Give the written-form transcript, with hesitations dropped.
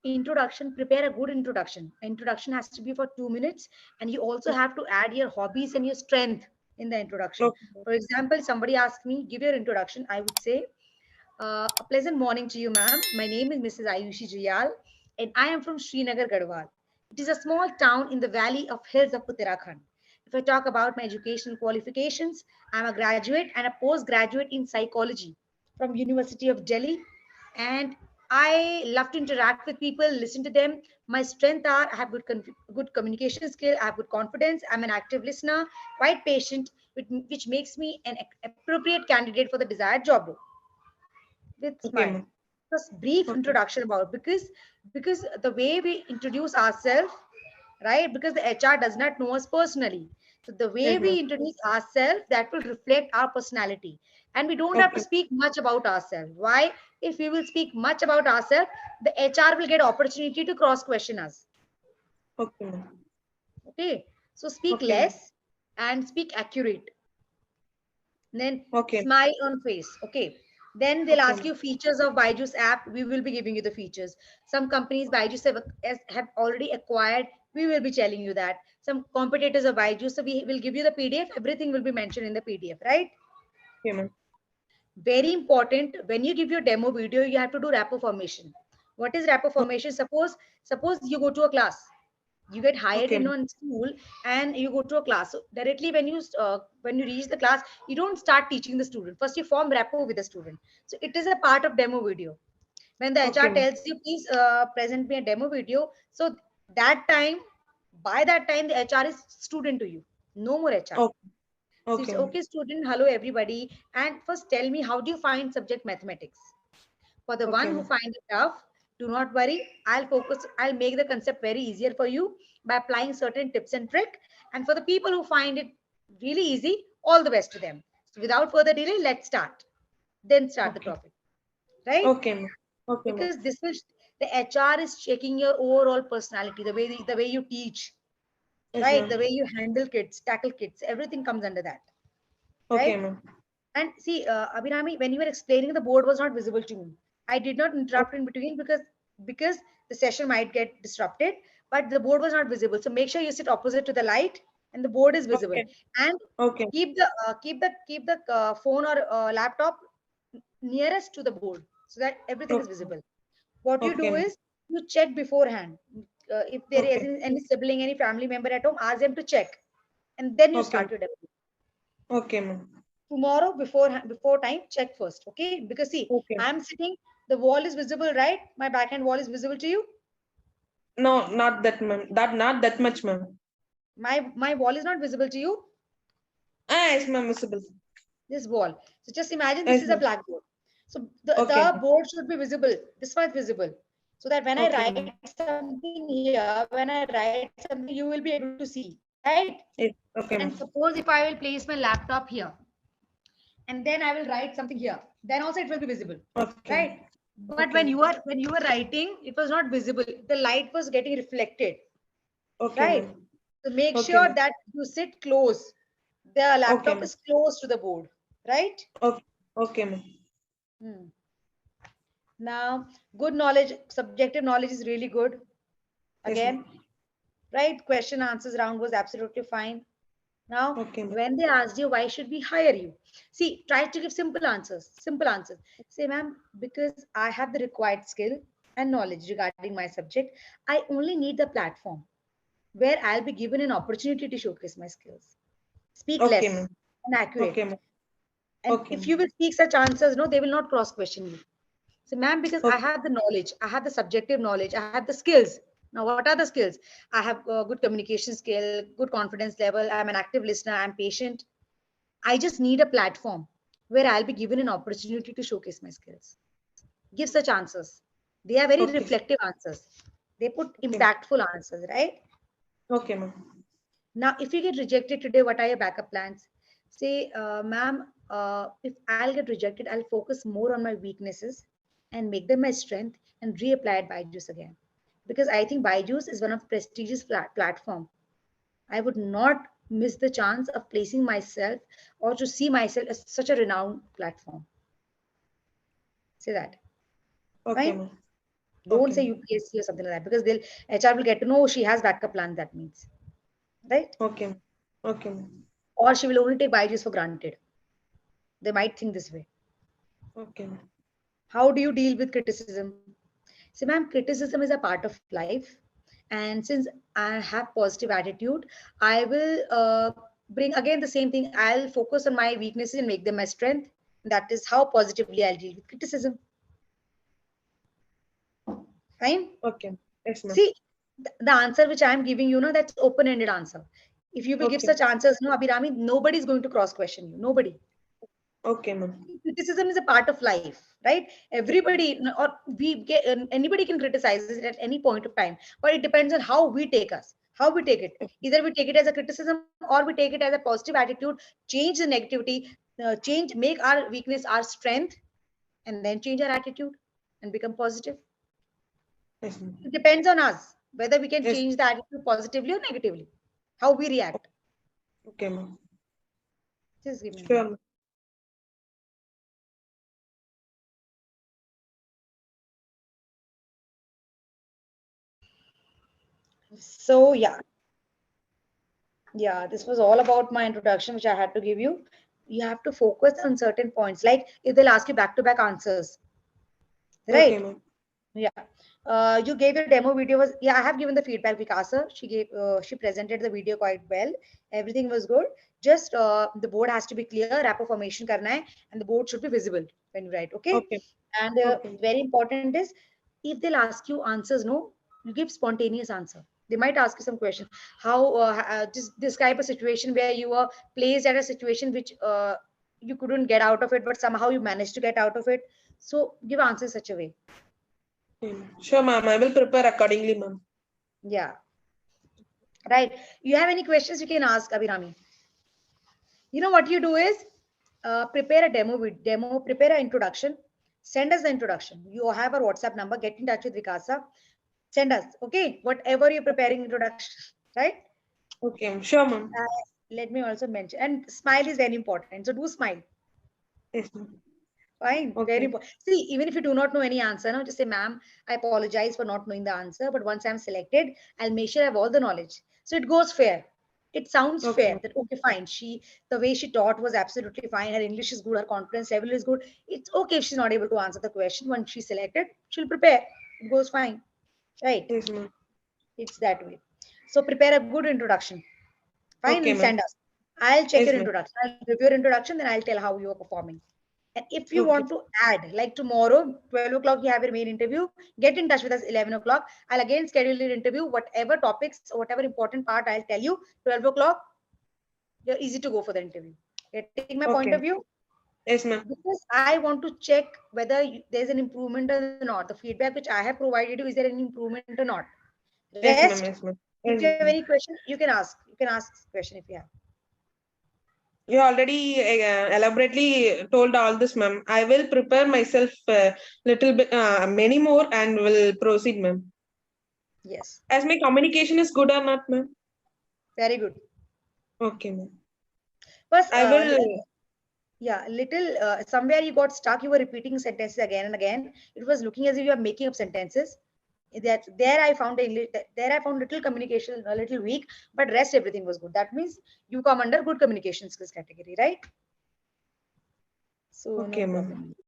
introduction, prepare a good introduction. Introduction has to be for 2 minutes, and you also have to add your hobbies and your strength in the introduction. Okay. For example, somebody asked me, give your introduction. I would say, a pleasant morning to you, ma'am. My name is Mrs. 𝐈𝐧𝐭𝐤, and I am from Srinagar, Garhwal. It is a small town in the valley of hills of Uttarakhand. If I talk about my educational qualifications, I'm a graduate and a postgraduate in psychology from University of Delhi, and I love to interact with people, listen to them. My strength are I have good communication skill, I have good confidence, I'm an active listener, quite patient, which makes me an appropriate candidate for the desired job role. With Okay, smile. ma'am. Just brief Okay. introduction about, because the way we introduce ourselves, right? Because the HR does not know us personally. So the way Yes, we ma'am. introduce ourselves, that will reflect our personality. And we don't have to Okay. speak much about ourselves. Why? If we will speak much about ourselves, the HR will get opportunity to cross question us. Okay, ma'am. Okay. So speak Okay, ma'am. less and speak accurate. Then Okay. smile on face. Okay. Then they'll Okay, ask ma'am. you features of Byjus app. We will be giving you the features. Some companies Byjus have already acquired. We will be telling you that. Some competitors of Byjus, so we will give you the PDF. Everything will be mentioned in the PDF, right? Okay, ma'am. Very important. When you give your demo video, you have to do rapport formation. What is rapport formation? Suppose you go to a class, you get hired Okay, in ma'am. on school, and you go to a class. So directly when you reach the class, you don't start teaching the student. First you form rapport with the student. So it is a part of demo video. When the HR Okay, ma'am. tells you, please present me a demo video, so that time, by that time, the HR is student to you. No more HR. Okay. So Okay, it's ma'am. okay, student, hello everybody, and first tell me, how do you find subject mathematics? For the Okay, one who ma'am. find it tough, do not worry. I'll make the concept very easier for you by applying certain tips and trick. And for the people who find it really easy, all the best to them. So without further delay, let's start. Then start the Okay. topic, right? Okay, ma'am. Okay, ma'am. Because the HR is checking your overall personality, the way you teach, Yes, right? ma'am. The way you handle kids, tackle kids, everything comes under that, Okay, right? ma'am. And see, Abhinami, when you were explaining, the board was not visible to me. I did not interrupt in between because the session might get disrupted, but the board was not visible. So make sure you sit opposite to the light and the board is visible. Okay. And Okay. keep the phone or laptop nearest to the board so that everything is Okay. visible. What you Okay, do ma'am. is you check beforehand. If there is Okay. any sibling, any family member at home, ask them to check, and then you Okay, start ma'am. your demo. Okay, ma'am. Tomorrow before time, check first. Okay, because see, Okay. I'm sitting, the wall is visible, right? My backhand wall is visible to you. No, not that, ma'am. Not that much, ma'am. My wall is not visible to you. Ah, yes, ma'am. Visible. This wall, so just imagine this Yes, is a ma'am. blackboard. So the Okay. board should be visible, this much visible, so that when I Okay, write ma'am. something here, when I write something, you will be able to see, right? And Yes. suppose if Okay, I ma'am. will place my laptop here, and then I will write something here, then also it will be visible, Okay, right? ma'am. But Okay, ma'am. when you were writing, it was not visible, the light was getting reflected, Okay, right? ma'am. So make Okay, sure ma'am. that you sit close, the Okay, laptop ma'am. is close to the board, right? Okay. Okay, ma'am. Hmm. Now, good knowledge, subjective knowledge is really good. Yes, Again, ma'am. right? Question answers round was absolutely fine. Now, Okay, ma'am. when they asked you why should we hire you, see, try to give simple answers. Simple answers. Say, ma'am, because I have the required skill and knowledge regarding my subject, I only need the platform where I'll be given an opportunity to showcase my skills. Speak Okay, less ma'am. and accurate. Okay, ma'am. And Okay, if you ma'am. will speak such answers, no, they will not cross question you. So, ma'am, because I Okay. have the knowledge, I have the subjective knowledge, I have the skills. Now, what are the skills? I have good communication skill, good confidence level. I'm an active listener. I'm patient. I just need a platform where I'll be given an opportunity to showcase my skills. Give such answers. They are very Okay. reflective answers. They put Okay. impactful answers, right? Okay, ma'am. Now, if you get rejected today, what are your backup plans? Say, ma'am, if I'll get rejected, I'll focus more on my weaknesses and make them my strength and reapply at Byjus again. Because I think Byjus is one of prestigious platform. I would not miss the chance of placing myself or to see myself as such a renowned platform. Say that. Okay, Fine. ma'am. Don't say Okay. UPSC or something like that, because they'll HR will get to know she has backup plan. That means, right? Okay. Okay, ma'am. Or she will only take Byjus for granted. They might think this way. Okay, ma'am. How do you deal with criticism? So, ma'am, criticism is a part of life. And since I have positive attitude, I will bring again the same thing. I'll focus on my weaknesses and make them my strength. That is how positively I'll deal with criticism. Fine. Okay. Yes, ma'am. See, the answer which I'm giving you, that's open-ended answer. If you will give such Okay. answers, no, Abhirami, nobody is going to cross-question you. Nobody. Okay, ma'am. Criticism is a part of life, right? Everybody, or we get anybody can criticize it at any point of time, but it depends on how we take us, how we take it. Either we take it as a criticism or we take it as a positive attitude, change the negativity, change, make our weakness our strength, and then change our attitude and become positive. Yes, ma'am. It depends on us whether we can Yes. change the attitude positively or negatively, how we react. Okay, ma'am. Just give me a Sure, minute. ma'am. So yeah, this was all about my introduction, which I had to give you. You have to focus on certain points. Like if they'll ask you back to back answers, Okay, right? ma'am. Yeah. You gave your demo video was, yeah, I have given the feedback, Vikasa. She presented the video quite well. Everything was good. Just the board has to be clear, rapport formation karna hai, and the board should be visible when you write. Okay. Okay. And Okay. very important is, if they'll ask you answers, no, you give spontaneous answer. They might ask you some question. How just describe a situation where you were placed at a situation which you couldn't get out of it, but somehow you managed to get out of it. So give answers such a way. Okay, ma'am. Sure, ma'am. I will prepare accordingly, ma'am. Yeah, right. You have any questions you can ask, Abhirami? You know what you do is prepare a prepare an introduction, send us the introduction. You have our WhatsApp number, get in touch with Vikasa, send us, okay, whatever you're preparing introduction, right? Okay, sure, ma'am. Let me also mention, and smile is very important. So do smile. Yes, ma'am. Fine, very Okay. important. See, even if you do not know any answer, no, just say, ma'am, I apologize for not knowing the answer, but once I'm selected, I'll make sure I have all the knowledge. So it goes fair. It sounds Okay, fair ma'am. that, okay, fine. The way she taught was absolutely fine. Her English is good. Her confidence level is good. It's okay if she's not able to answer the question. Once she's selected, she'll prepare. It goes fine. Right. Yes, ma'am. It's that way. So prepare a good introduction. Fine, Okay, and ma'am. send us. I'll check Yes, your ma'am. introduction. I'll review your introduction, then I'll tell how you are performing. And if you Okay. want to add, like tomorrow, 12 o'clock, you have your main interview, get in touch with us 11 o'clock. I'll again schedule your interview, whatever topics, whatever important part, I'll tell you. 12 o'clock, you're easy to go for the interview. Getting my point of Okay. view? Yes, ma'am. Because I want to check whether there's an improvement or not. The feedback which I have provided you, is there any improvement or not? Yes, Rest, ma'am. Yes, ma'am. if you Yes, have any ma'am. question, you can ask. You can ask question if you have. You already elaborately told all this, ma'am. I will prepare myself little bit, many more, and will proceed, ma'am. Yes, As my communication is good or not, ma'am? very good. Okay, ma'am. But I little, will. yeah, little somewhere you got stuck. You were repeating sentences again and again. It was looking as if you are making up sentences. That there I found English. There I found little communication a little weak, but rest everything was good. That means you come under good communication skills category, right? So no Okay, ma'am. problem.